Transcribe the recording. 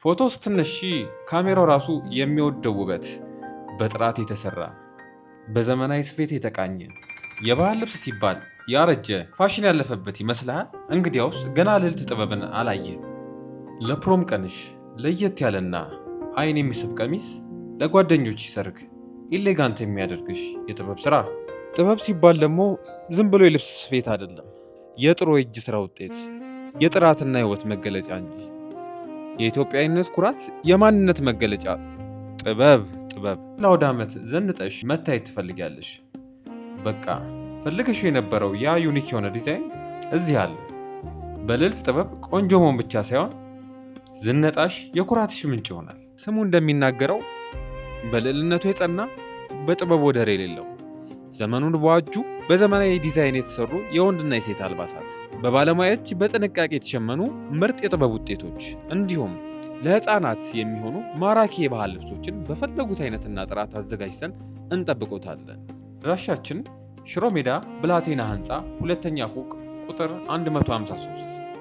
ፎቶ ስትነሺ ካሜራው ራሱ የሚወደው ውበት በጥራት የተሰራ በዘመናዊ ስፌት የተቃኘ የባህል ልብስ ሲባል ያረጀ ፋሽን ያለፈበት ይመስልሃል? እንግዲያውስ ገና ልዕልት ጥበብን አላየ። ለፕሮም ቀንሽ ለየት ያለና አይን የሚስብ ቀሚስ፣ ለጓደኞች ሰርግ ኢሌጋንት የሚያደርግሽ የጥበብ ስራ። ጥበብ ሲባል ደግሞ ዝም ብሎ የልብስ ስፌት አይደለም፣ የጥሩ የእጅ ስራ ውጤት፣ የጥራትና የህይወት መገለጫ እንጂ። የኢትዮጵያዊነት ኩራት፣ የማንነት መገለጫ ጥበብ። ለአውደ ዓመት ዘንጠሽ መታየት ትፈልጊያለሽ። በቃ ፈልገሽው የነበረው ያ ዩኒክ የሆነ ዲዛይን እዚህ አለ። በልዕልት ጥበብ ቆንጆ መሆን ብቻ ሳይሆን ዝነጣሽ የኩራትሽ ምንጭ ይሆናል። ስሙ እንደሚናገረው በልዕልነቱ የጸና በጥበብ ወደር የሌለው ዘመኑን በዋጁ በዘመናዊ ዲዛይን የተሰሩ የወንድና የሴት አልባሳት፣ በባለሙያዎች በጥንቃቄ የተሸመኑ ምርጥ የጥበብ ውጤቶች እንዲሁም ለህፃናት የሚሆኑ ማራኪ የባህል ልብሶችን በፈለጉት አይነትና ጥራት አዘጋጅተን እንጠብቆታለን። አድራሻችን ሽሮ ሜዳ ብላቴና ህንፃ 2ኛ ፎቅ ቁጥር 153